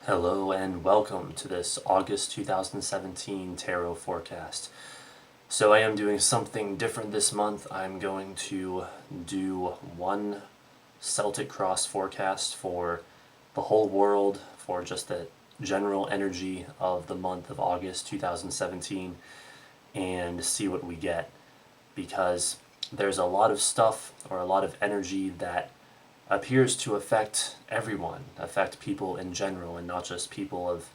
Hello and welcome to this August 2017 tarot forecast. So I am doing something different this month. I'm going to do one Celtic cross forecast for the whole world, for just the general energy of the month of August 2017, and see what we get, because there's a lot of stuff or a lot of energy that appears to affect everyone, affect people in general, and not just people of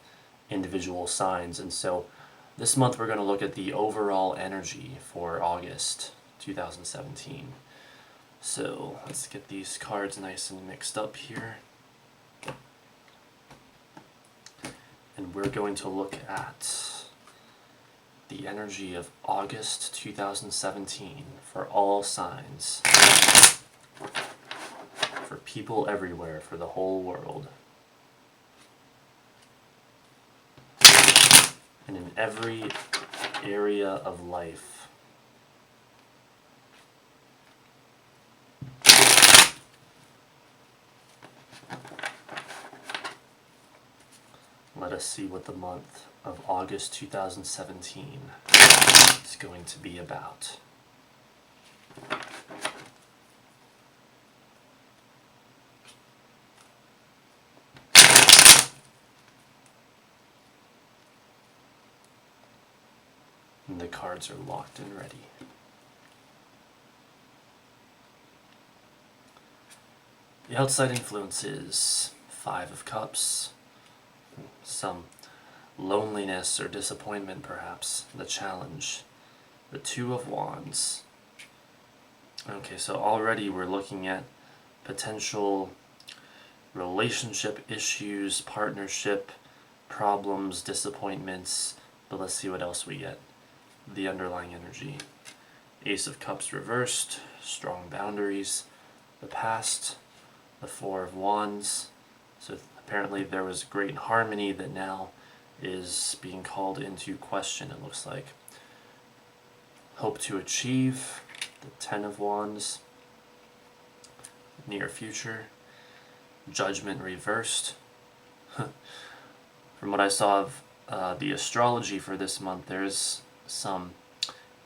individual signs. And so this month we're going to look at the overall energy for August 2017. So let's get these cards nice and mixed up here. And we're going to look at the energy of August 2017 for all signs, for people everywhere, for the whole world, and in every area of life. Let us see what the month of August 2017 is going to be about. And the cards are locked and ready. The outside influences: Five of Cups, some loneliness or disappointment perhaps, the challenge, the Two of Wands. Okay, so already we're looking at potential relationship issues, partnership problems, disappointments, but let's see what else we get. The underlying energy: Ace of Cups reversed, strong boundaries, the past, the Four of Wands. So apparently there was great harmony that now is being called into question, it looks like. Hope to achieve, the Ten of Wands, near future, Judgment reversed. From what I saw of the astrology for this month, there's some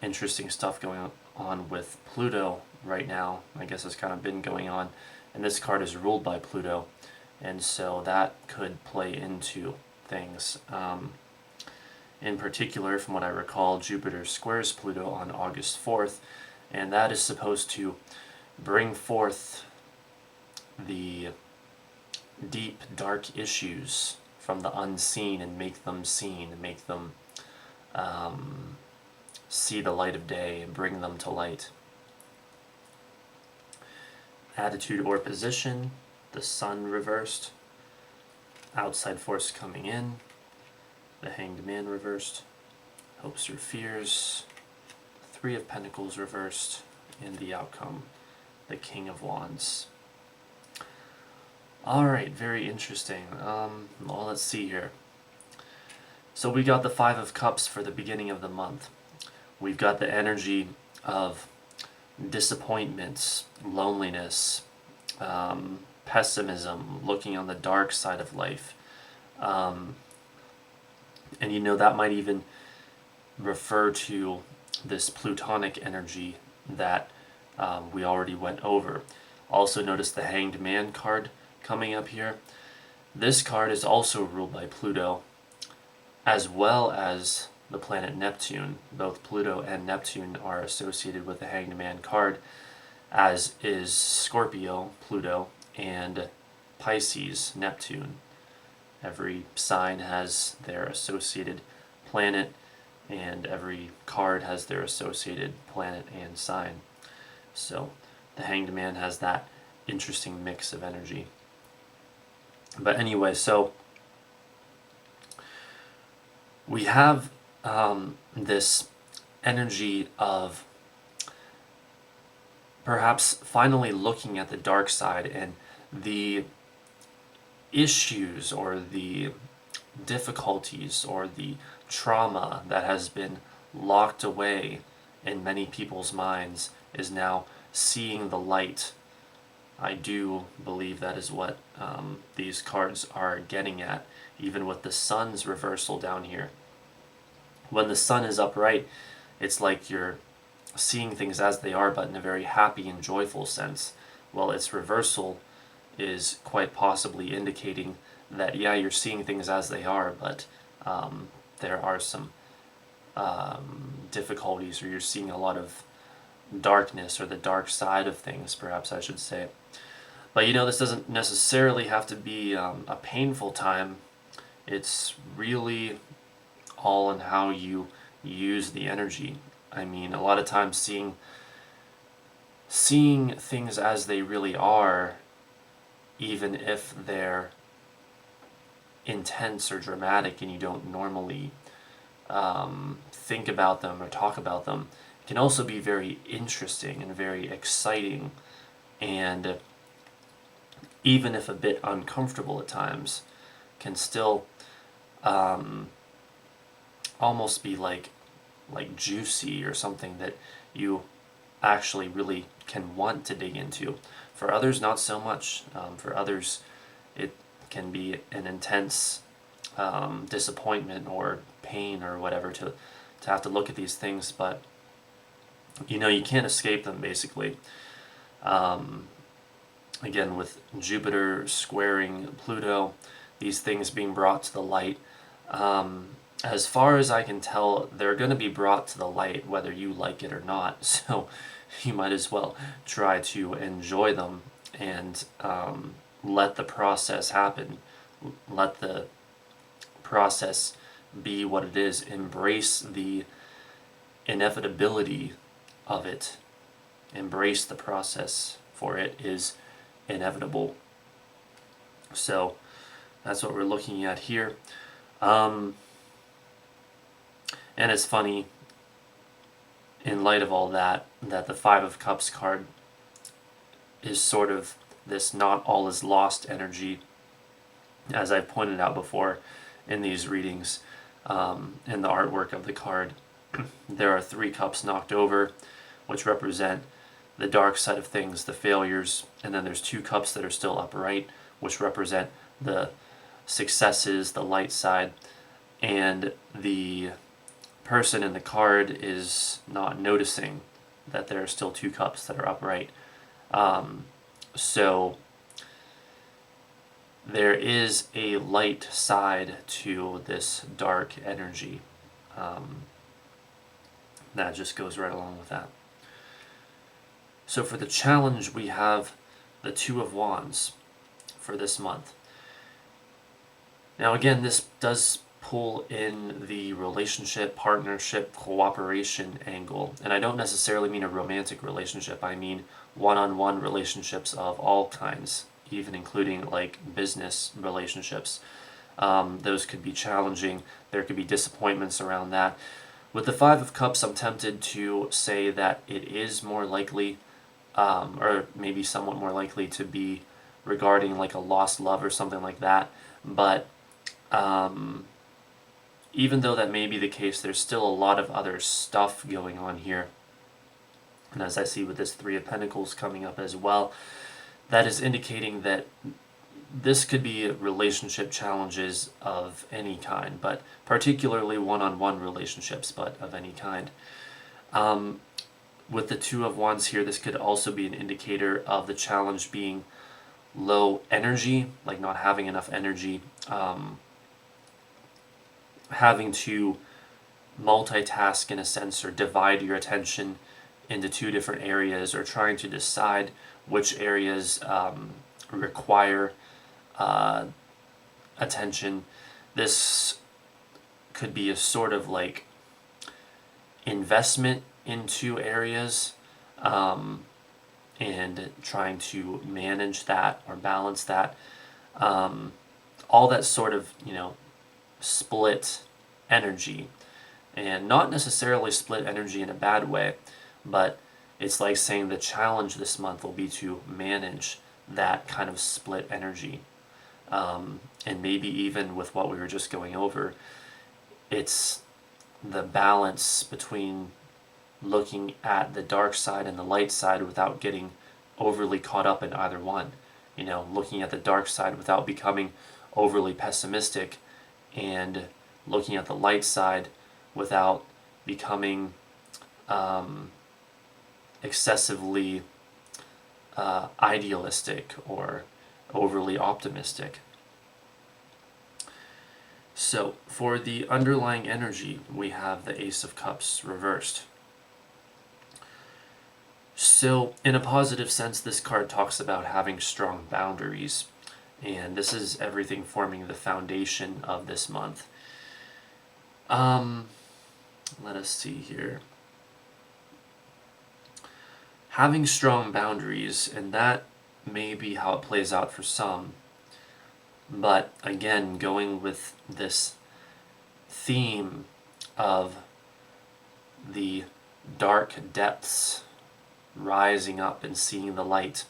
interesting stuff going on with Pluto right now. I guess it's kind of been going on, and this card is ruled by Pluto, and so that could play into things. In particular, from what I recall, Jupiter squares Pluto on August 4th, and that is supposed to bring forth the deep, dark issues from the unseen and make them seen, and make them see the light of day and bring them to light. Attitude or position: the Sun reversed, outside force coming in, the Hanged Man reversed, hopes or fears, Three of Pentacles reversed, and the outcome, the King of Wands. Alright, very interesting. Well, let's see here. So we got the Five of Cups for the beginning of the month. We've got the energy of disappointments, loneliness, pessimism, looking on the dark side of life. And you know, that might even refer to this Plutonic energy that we already went over. Also notice the Hanged Man card coming up here. This card is also ruled by Pluto, as well as the planet Neptune. Both Pluto and Neptune are associated with the Hanged Man card, as is Scorpio, Pluto, and Pisces, Neptune. Every sign has their associated planet, and every card has their associated planet and sign. So the Hanged Man has that interesting mix of energy. But anyway, so we have this energy of perhaps finally looking at the dark side and the issues or the difficulties or the trauma that has been locked away in many people's minds is now seeing the light I do believe that is what these cards are getting at, even with the sun's reversal down here. When the sun is upright, it's like you're seeing things as they are, but in a very happy and joyful sense. Well, its reversal is quite possibly indicating that, yeah, you're seeing things as they are, but there are some difficulties, or you're seeing a lot of darkness, or the dark side of things, perhaps I should say. But this doesn't necessarily have to be a painful time. It's really all in how you use the energy. I mean, a lot of times seeing things as they really are, even if they're intense or dramatic and you don't normally think about them or talk about them, can also be very interesting and very exciting, and even if a bit uncomfortable at times, can still almost be like juicy, or something that you actually really can want to dig into. For others, not so much. For others, it can be an intense disappointment or pain or whatever to have to look at these things, but you can't escape them, basically. Again, with Jupiter squaring Pluto, these things being brought to the light, as far as I can tell, they're going to be brought to the light whether you like it or not. So you might as well try to enjoy them and let the process happen. Let the process be what it is. Embrace the inevitability of it. Embrace the process, for it is inevitable. So that's what we're looking at here. And it's funny, in light of all that the Five of Cups card is sort of this not all is lost energy, as I've pointed out before in these readings. In the artwork of the card, there are 3 cups knocked over, which represent the dark side of things, the failures, and then there's 2 cups that are still upright, which represent the successes, the light side, and the person in the card is not noticing that there are still 2 cups that are upright. So there is a light side to this dark energy. That just goes right along with that. So for the challenge, we have the Two of Wands for this month. Now again, this does pull in the relationship, partnership, cooperation angle. And I don't necessarily mean a romantic relationship. I mean one-on-one relationships of all kinds, even including like business relationships. Those could be challenging. There could be disappointments around that. With the Five of Cups, I'm tempted to say that it is more likely, or maybe somewhat more likely, to be regarding like a lost love or something like that. But even though that may be the case, there's still a lot of other stuff going on here. And as I see with this Three of Pentacles coming up as well, that is indicating that this could be relationship challenges of any kind, but particularly one-on-one relationships, but of any kind. With the Two of Wands here, this could also be an indicator of the challenge being low energy, like not having enough energy, having to multitask in a sense, or divide your attention into 2 different areas, or trying to decide which areas require attention. This could be a sort of like investment in 2 areas, and trying to manage that or balance that. All that sort of, split energy, and not necessarily split energy in a bad way, but it's like saying the challenge this month will be to manage that kind of split energy. And maybe even with what we were just going over, it's the balance between looking at the dark side and the light side without getting overly caught up in either one. Looking at the dark side without becoming overly pessimistic, and looking at the light side without becoming excessively idealistic or overly optimistic. So, for the underlying energy, we have the Ace of Cups reversed. So, in a positive sense, this card talks about having strong boundaries, and this is everything forming the foundation of this month. Let us see here. Having strong boundaries, and that may be how it plays out for some, but again, going with this theme of the dark depths rising up and seeing the light,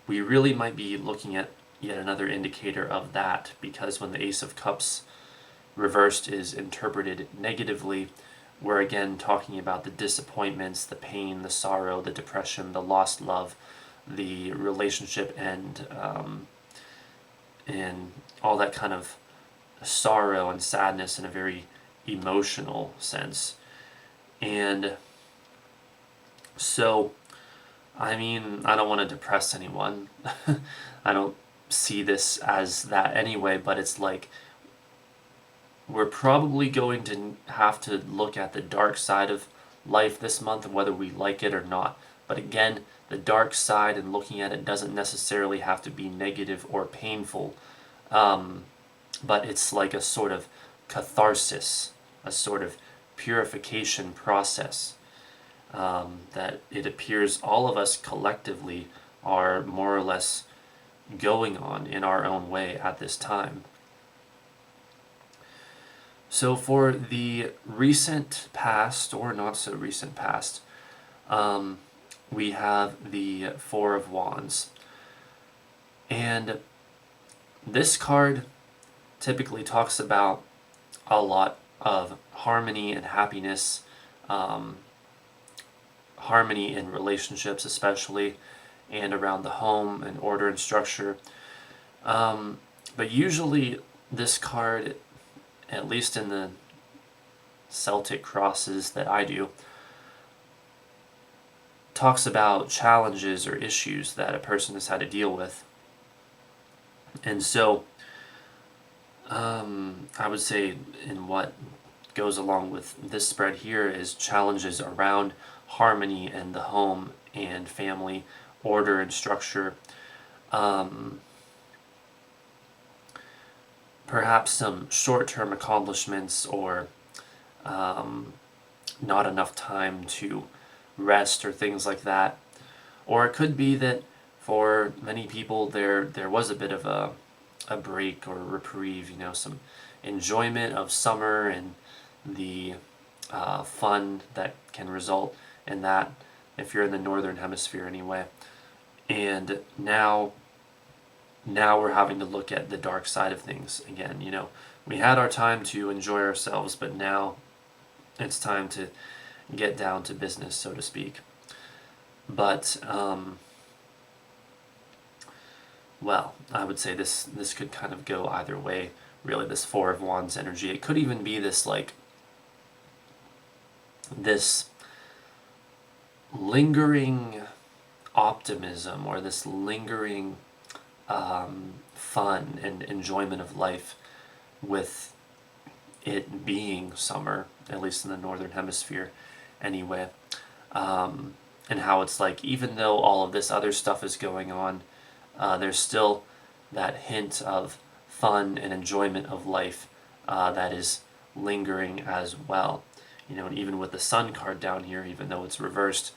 we really might be looking at yet another indicator of that, because when the Ace of Cups reversed is interpreted negatively, we're again talking about the disappointments, the pain, the sorrow, the depression, the lost love, the relationship end, and all that kind of sorrow and sadness in a very emotional sense. And so, I don't want to depress anyone. I don't see this as that anyway, but it's like we're probably going to have to look at the dark side of life this month, whether we like it or not. But again, the dark side and looking at it doesn't necessarily have to be negative or painful, but it's like a sort of catharsis, a sort of purification process that it appears all of us collectively are more or less going on in our own way at this time. So for the recent past, or not so recent past, we have the Four of Wands. And this card typically talks about a lot of harmony and happiness, harmony in relationships especially, and around the home and order and structure. But usually this card, at least in the Celtic crosses that I do, talks about challenges or issues that a person has had to deal with. And so I would say in what goes along with this spread here is challenges around harmony and the home and family, order and structure. Perhaps some short-term accomplishments, or not enough time to rest or things like that. Or it could be that for many people there was a bit of a break or a reprieve, some enjoyment of summer and the fun that can result in that, if you're in the northern hemisphere anyway. And now we're having to look at the dark side of things again. We had our time to enjoy ourselves, but now it's time to get down to business, so to speak. But well, I would say this could kind of go either way, really, this Four of Wands energy. It could even be this lingering optimism, or this lingering fun and enjoyment of life, with it being summer, at least in the northern hemisphere anyway. And how it's like, even though all of this other stuff is going on, there's still that hint of fun and enjoyment of life that is lingering as well. And even with the Sun card down here, even though it's reversed,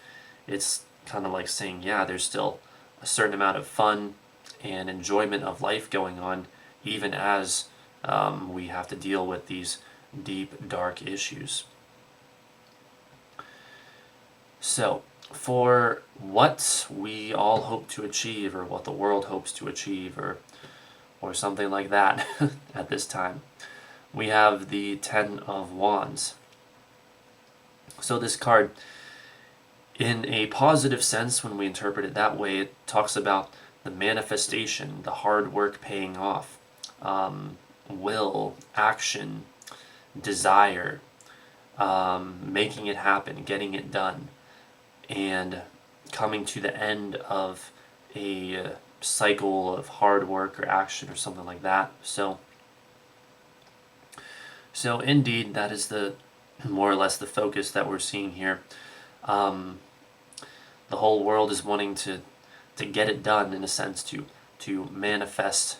it's kind of like saying, yeah, there's still a certain amount of fun and enjoyment of life going on, even as we have to deal with these deep, dark issues. So, for what we all hope to achieve, or what the world hopes to achieve, or something like that at this time, we have the Ten of Wands. So this card In a positive sense, when we interpret it that way, it talks about the manifestation, the hard work paying off, will, action, desire, making it happen, getting it done, and coming to the end of a cycle of hard work or action or something like that. So indeed, that is the more or less the focus that we're seeing here. The whole world is wanting to get it done, in a sense, to manifest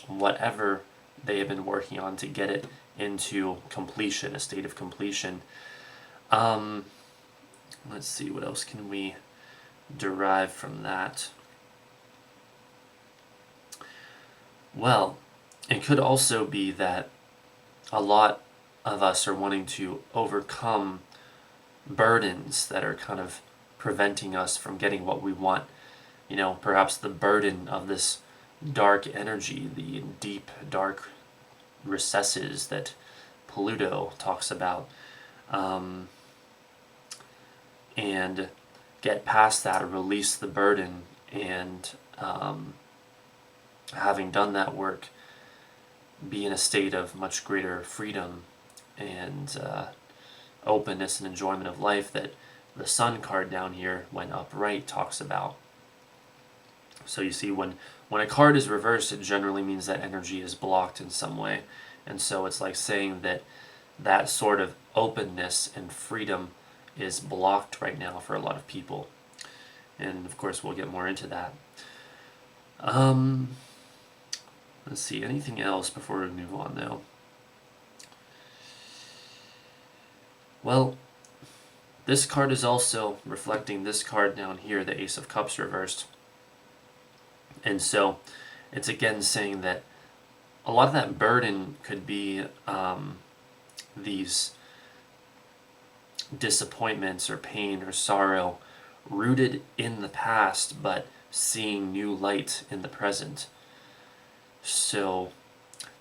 whatever they have been working on, to get it into completion, a state of completion. Let's see, what else can we derive from that? Well, it could also be that a lot of us are wanting to overcome burdens that are kind of preventing us from getting what we want. You know, perhaps the burden of this dark energy, the deep, dark recesses that Pluto talks about, and get past that, release the burden, and having done that work, be in a state of much greater freedom and openness and enjoyment of life that the Sun card down here, when upright, talks about. So you see, when a card is reversed, it generally means that energy is blocked in some way. And so it's like saying that that sort of openness and freedom is blocked right now for a lot of people. And of course, we'll get more into that. Let's see, anything else before we move on, though? Well, this card is also reflecting this card down here, the Ace of Cups reversed. And so it's again saying that a lot of that burden could be these disappointments or pain or sorrow rooted in the past, but seeing new light in the present. So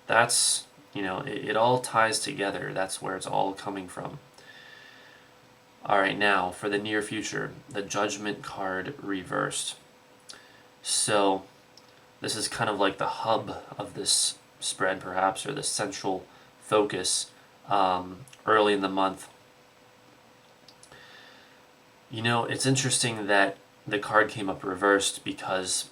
that's, it all ties together. That's where it's all coming from. Alright, now for the near future, the Judgment card reversed. So this is kind of like the hub of this spread, perhaps, or the central focus early in the month. It's interesting that the card came up reversed, because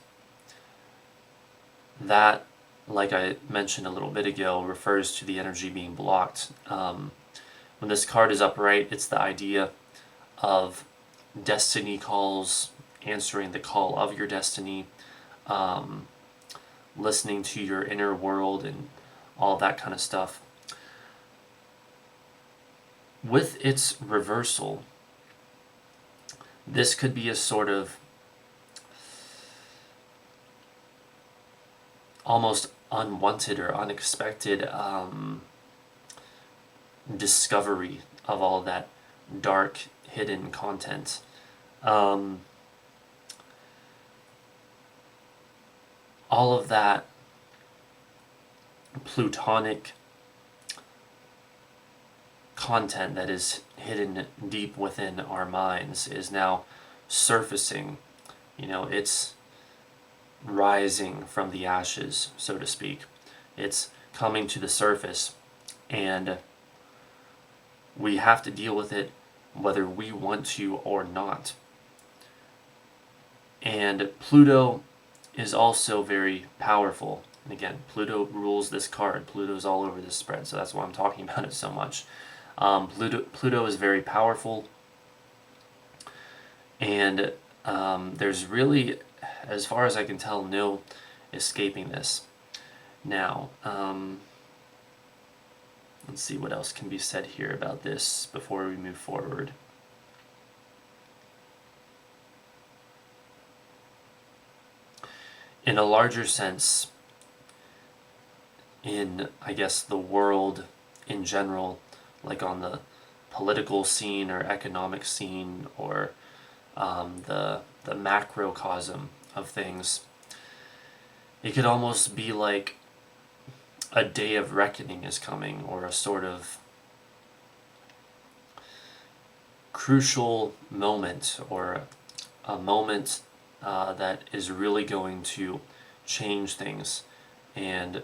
that, like I mentioned a little bit ago, refers to the energy being blocked. When this card is upright, it's the idea of destiny calls, answering the call of your destiny, listening to your inner world and all that kind of stuff. With its reversal, this could be a sort of almost unwanted or unexpected discovery of all that dark, hidden content. All of that plutonic content that is hidden deep within our minds is now surfacing. It's rising from the ashes, so to speak. It's coming to the surface, and we have to deal with it whether we want to or not. And Pluto is also very powerful. And again, Pluto rules this card. Pluto's all over this spread, so that's why I'm talking about it so much. Pluto is very powerful, and there's really, as far as I can tell, no escaping this. Now, let's see what else can be said here about this before we move forward. In a larger sense, in, I guess, the world in general, like on the political scene or economic scene, or the macrocosm of things, it could almost be like a day of reckoning is coming, or a sort of crucial moment, or a moment that is really going to change things. And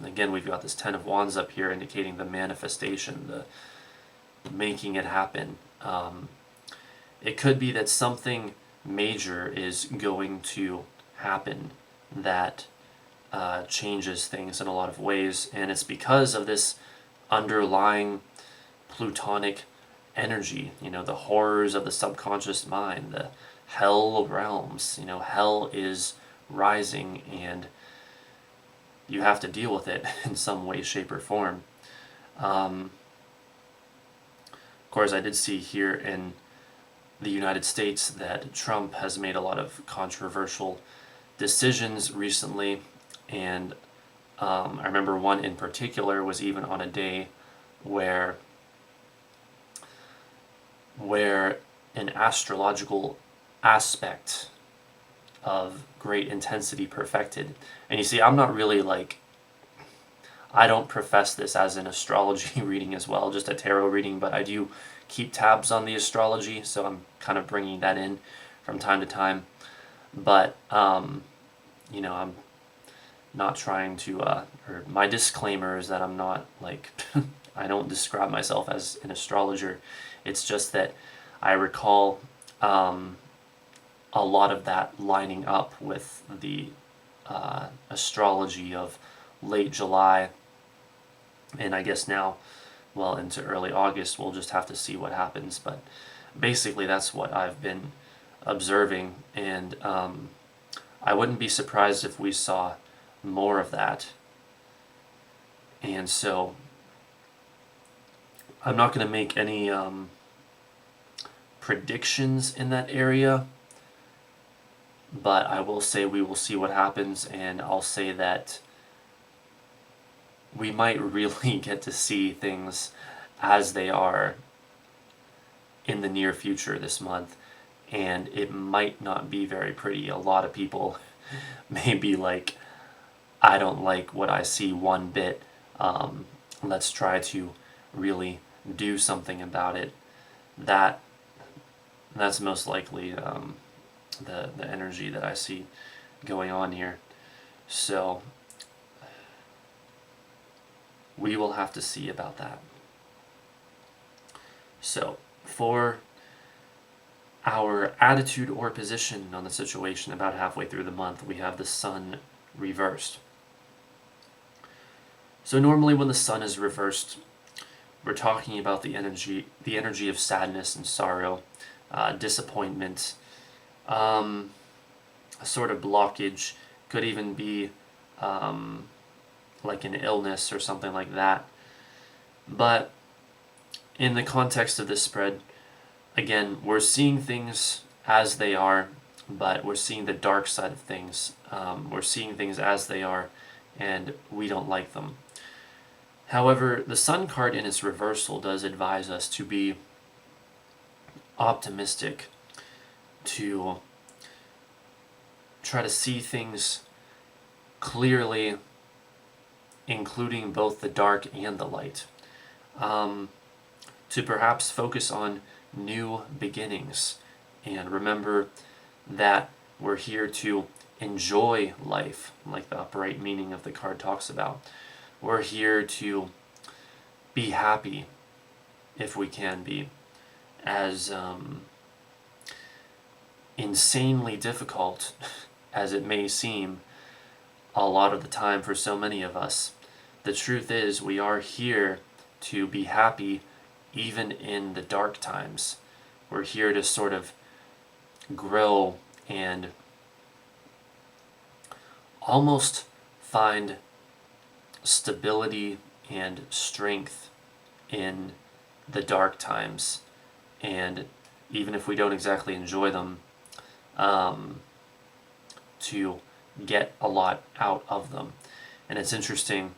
again, we've got this Ten of Wands up here indicating the manifestation, the making it happen. It could be that something major is going to happen that changes things in a lot of ways, and it's because of this underlying plutonic energy, the horrors of the subconscious mind, the hell realms. Hell is rising, and you have to deal with it in some way, shape, or form. Of course, I did see here in the United States that Trump has made a lot of controversial decisions recently, and I remember one in particular was even on a day where an astrological aspect of great intensity perfected. And you see, I'm not really I don't profess this as an astrology reading as well, just a tarot reading, but I do keep tabs on the astrology, so I'm kind of bringing that in from time to time. But, I'm not trying to, or my disclaimer is that I'm not I don't describe myself as an astrologer. It's just that I recall a lot of that lining up with the astrology of late July, and I guess now, well, into early August. We'll just have to see what happens, but basically that's what I've been observing, and I wouldn't be surprised if we saw more of that. And so I'm not going to make any predictions in that area, but I will say we will see what happens, and I'll say that we might really get to see things as they are in the near future this month, and it might not be very pretty. A lot of people may be like, I don't like what I see one bit. Let's try to really do something about it. That's most likely the energy that I see going on here. So we will have to see about that. So for our attitude or position on the situation about halfway through the month, we have the Sun reversed. So normally when the Sun is reversed, we're talking about the energy of sadness and sorrow, disappointment, a sort of blockage. Could even be like an illness or something like that. But in the context of this spread, again, we're seeing things as they are, but we're seeing the dark side of things. We're seeing things as they are, and we don't like them. However, the Sun card in its reversal does advise us to be optimistic, to try to see things clearly, including both the dark and the light, to perhaps focus on new beginnings, and remember that we're here to enjoy life, like the upright meaning of the card talks about. We're here to be happy if we can be, as insanely difficult as it may seem a lot of the time for so many of us. The truth is, we are here to be happy even in the dark times. We're here to sort of grow and almost find stability and strength in the dark times, and even if we don't exactly enjoy them, to get a lot out of them. And it's interesting,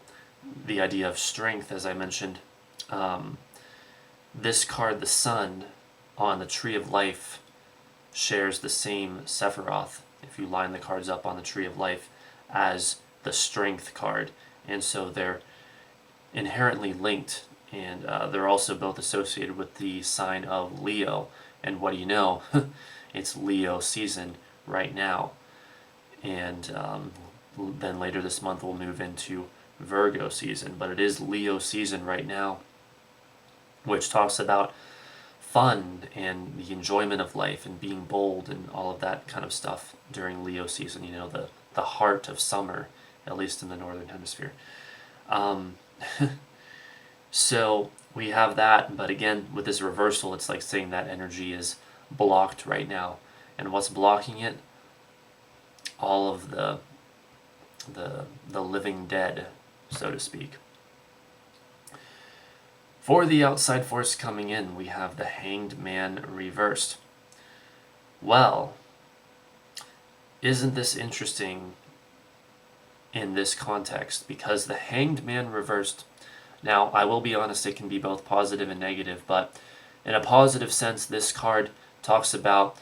the idea of strength, as I mentioned. This card, the Sun, on the Tree of Life, shares the same Sephiroth, if you line the cards up on the Tree of Life, as the Strength card. And so they're inherently linked and they're also both associated with the sign of Leo. And what do you know? It's Leo season right now. And then later this month we'll move into Virgo season. But it is Leo season right now, which talks about fun and the enjoyment of life and being bold and all of that kind of stuff during Leo season. You know, the heart of summer, at least in the northern hemisphere. So we have that, but again, with this reversal, it's like saying that energy is blocked right now. And what's blocking it? All of the living dead, so to speak. For the outside force coming in, we have the Hanged Man reversed. Well, isn't this interesting in this context? Because the Hanged Man reversed, now I will be honest, it can be both positive and negative, but in a positive sense, this card talks about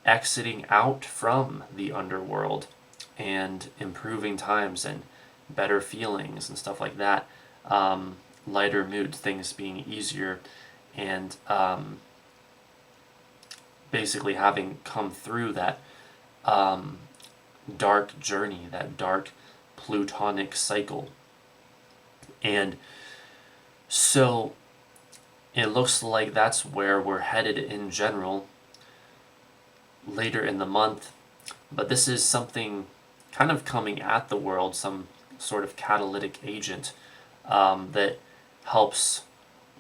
exiting out from the underworld and improving times and better feelings and stuff like that. Lighter mood, things being easier, and basically having come through that dark journey, that dark plutonic cycle. And so it looks like that's where we're headed in general later in the month. But this is something kind of coming at the world, some sort of catalytic agent that helps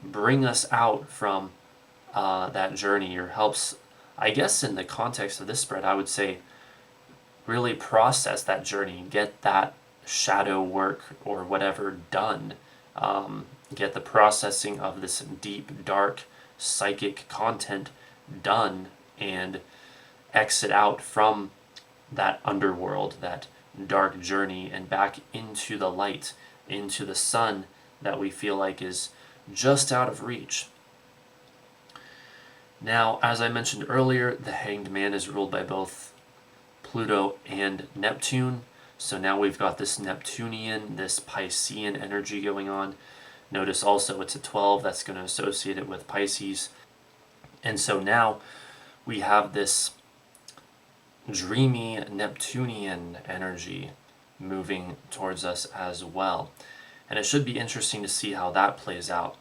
bring us out from that journey, or helps, I guess in the context of this spread, I would say really process that journey, get that shadow work or whatever done, get the processing of this deep, dark, psychic content done, and exit out from that underworld, that dark journey, and back into the light, into the sun that we feel like is just out of reach. Now, as I mentioned earlier, the Hanged Man is ruled by both Pluto and Neptune. So now we've got this Neptunian, this Piscean energy going on. Notice also it's a 12, that's going to associate it with Pisces. And so now we have this dreamy Neptunian energy moving towards us as well. And it should be interesting to see how that plays out.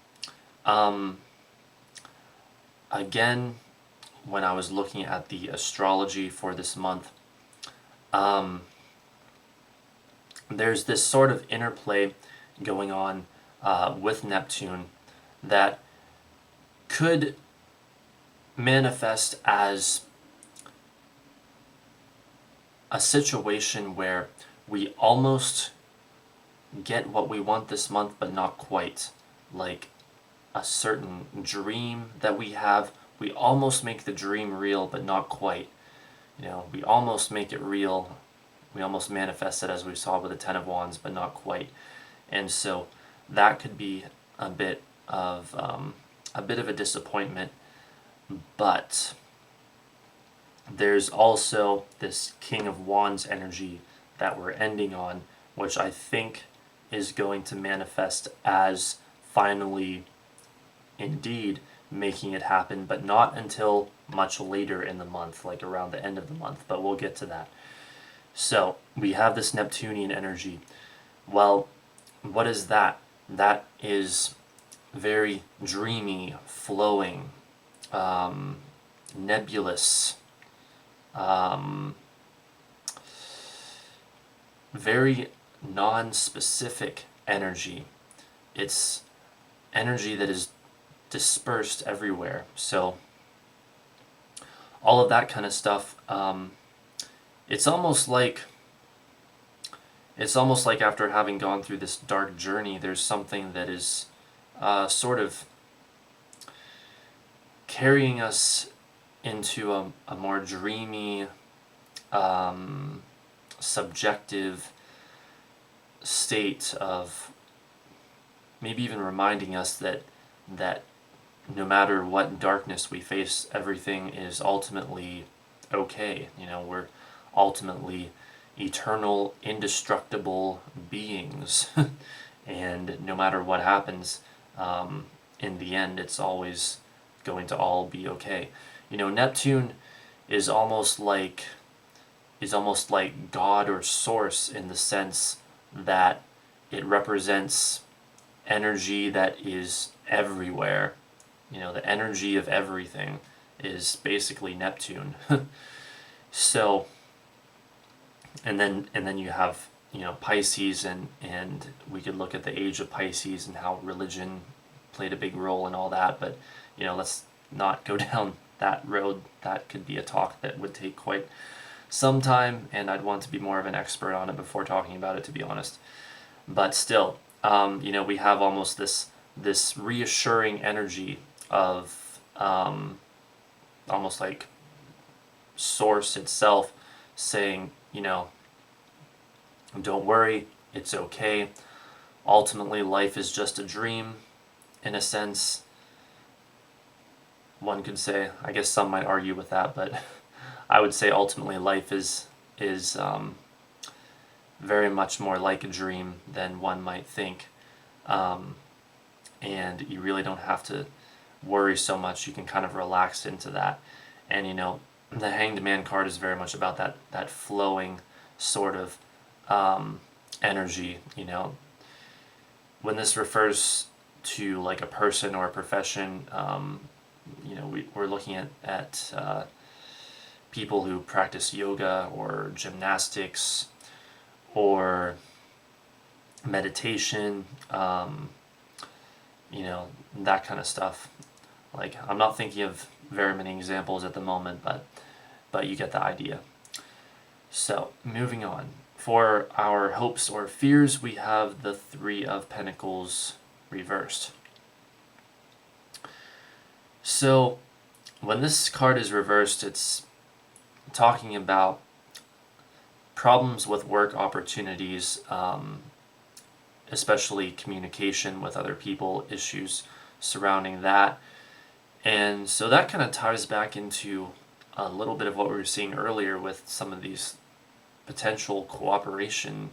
Again, when I was looking at the astrology for this month, there's this sort of interplay going on with Neptune that could manifest as a situation where we almost get what we want this month, but not quite. Like a certain dream that we have, we almost make the dream real, but not quite. You know, we almost make it real, we almost manifest it, as we saw with the Ten of Wands, but not quite. And so that could be a bit of a disappointment. But there's also this King of Wands energy that we're ending on, which I think is going to manifest as finally indeed making it happen, but not until much later in the month, like around the end of the month, but we'll get to that. So we have this Neptunian energy. Well, what is that? That is very dreamy, flowing, nebulous, very non-specific energy. It's energy that is dispersed everywhere. So all of that kind of stuff, it's almost like after having gone through this dark journey, there's something that is sort of carrying us into a more dreamy, subjective state of maybe even reminding us that no matter what darkness we face, everything is ultimately okay. You know, we're ultimately eternal, indestructible beings. And no matter what happens, in the end, it's always going to all be okay. Neptune is almost like God or source, in the sense that it represents energy that is everywhere. The energy of everything is basically Neptune. So, and then you have Pisces, and we could look at the age of Pisces and how religion played a big role in all that, but let's not go down that road. That could be a talk that would take quite some time, and I'd want to be more of an expert on it before talking about it, to be honest. But still, we have almost this reassuring energy of almost like source itself saying, don't worry, it's okay. Ultimately, life is just a dream, in a sense. One could say, I guess some might argue with that, but I would say ultimately life is very much more like a dream than one might think. And you really don't have to worry so much. You can kind of relax into that. And the Hanged Man card is very much about that flowing sort of energy. When this refers to like a person or a profession, we're looking at people who practice yoga or gymnastics or meditation, that kind of stuff. Like, I'm not thinking of very many examples at the moment, but you get the idea. So, moving on. For our hopes or fears, we have the Three of Pentacles reversed. So, when this card is reversed, it's talking about problems with work opportunities, especially communication with other people, issues surrounding that. And so that kind of ties back into a little bit of what we were seeing earlier with some of these potential cooperation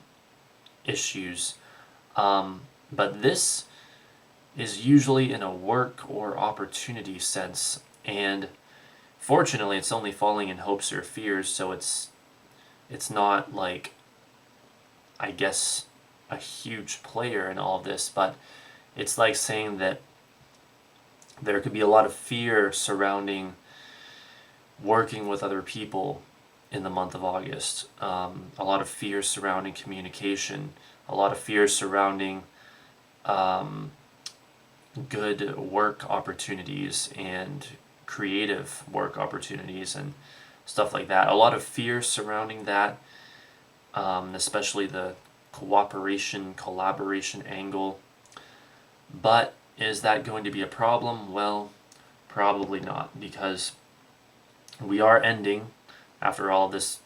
issues. But this is usually in a work or opportunity sense, and fortunately it's only falling in hopes or fears, so it's not like, I guess, a huge player in all of this, but it's like saying that there could be a lot of fear surrounding working with other people in the month of August. A lot of fear surrounding communication, a lot of fear surrounding good work opportunities and creative work opportunities and stuff like that. A lot of fear surrounding that, especially the collaboration angle. But is that going to be a problem? Well, probably not, because we are ending, after all this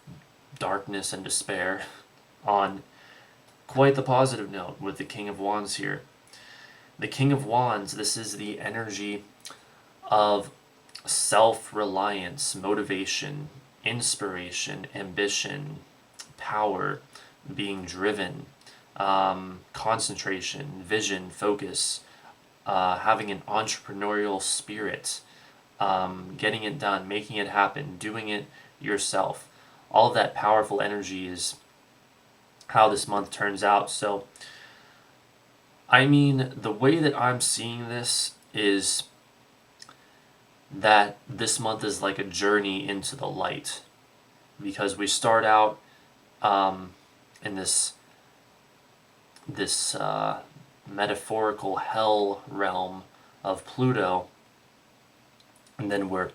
darkness and despair, on quite the positive note with the King of Wands here. The King of Wands, this is the energy of self-reliance, motivation, inspiration, ambition, power, being driven, concentration, vision, focus, having an entrepreneurial spirit, getting it done, making it happen, doing it yourself. All of that powerful energy is how this month turns out. So, I mean, the way that I'm seeing this is that this month is like a journey into the light, because we start out in this metaphorical hell realm of Pluto, and then we're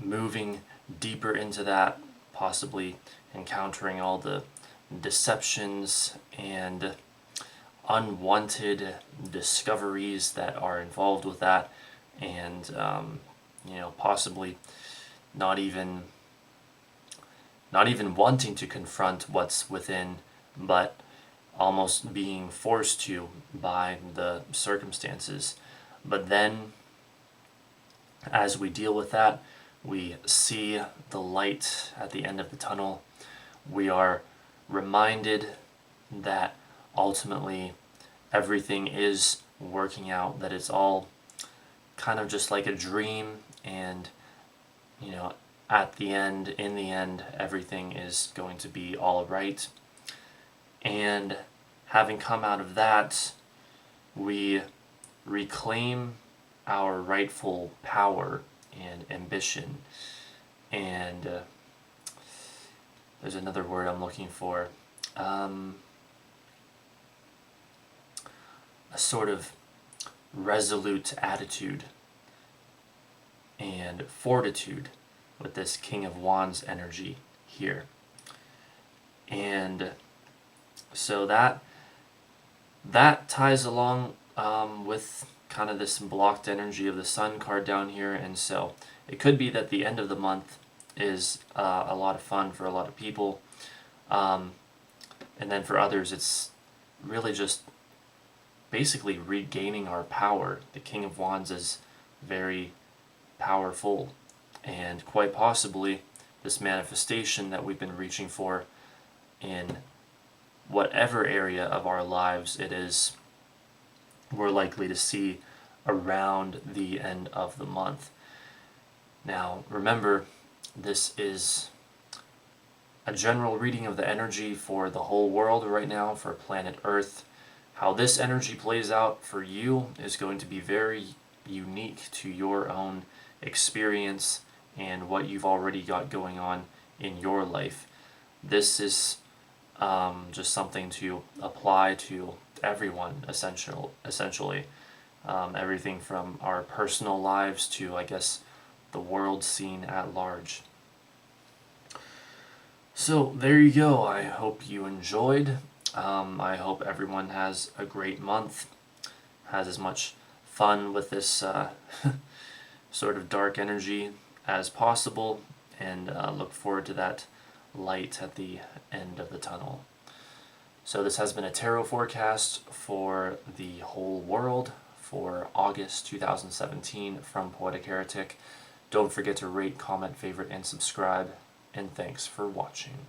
moving deeper into that, possibly encountering all the deceptions and unwanted discoveries that are involved with that, and possibly not even wanting to confront what's within, but almost being forced to by the circumstances. But then, as we deal with that, we see the light at the end of the tunnel. We are reminded that ultimately everything is working out, that it's all kind of just like a dream, and at the end, in the end, everything is going to be all right. And having come out of that, we reclaim our rightful power and ambition, and there's another word I'm looking for, a sort of resolute attitude and fortitude with this King of Wands energy here. And so that ties along with kind of this blocked energy of the Sun card down here. And so it could be that the end of the month is a lot of fun for a lot of people, and then for others it's really just basically regaining our power. The King of Wands is very powerful, and quite possibly this manifestation that we've been reaching for in whatever area of our lives it is, we're likely to see around the end of the month. Now remember, this is a general reading of the energy for the whole world right now, for planet Earth. How this energy plays out for you is going to be very unique to your own experience and what you've already got going on in your life. This is just something to apply to everyone, essentially. Everything from our personal lives to, I guess, the world scene at large. So there you go. I hope you enjoyed. I hope everyone has a great month, has as much fun with this sort of dark energy as possible, and look forward to that light at the end of the tunnel. So this has been a tarot forecast for the whole world for August 2017 from Poetic Heretic. Don't forget to rate, comment, favorite, and subscribe, and thanks for watching.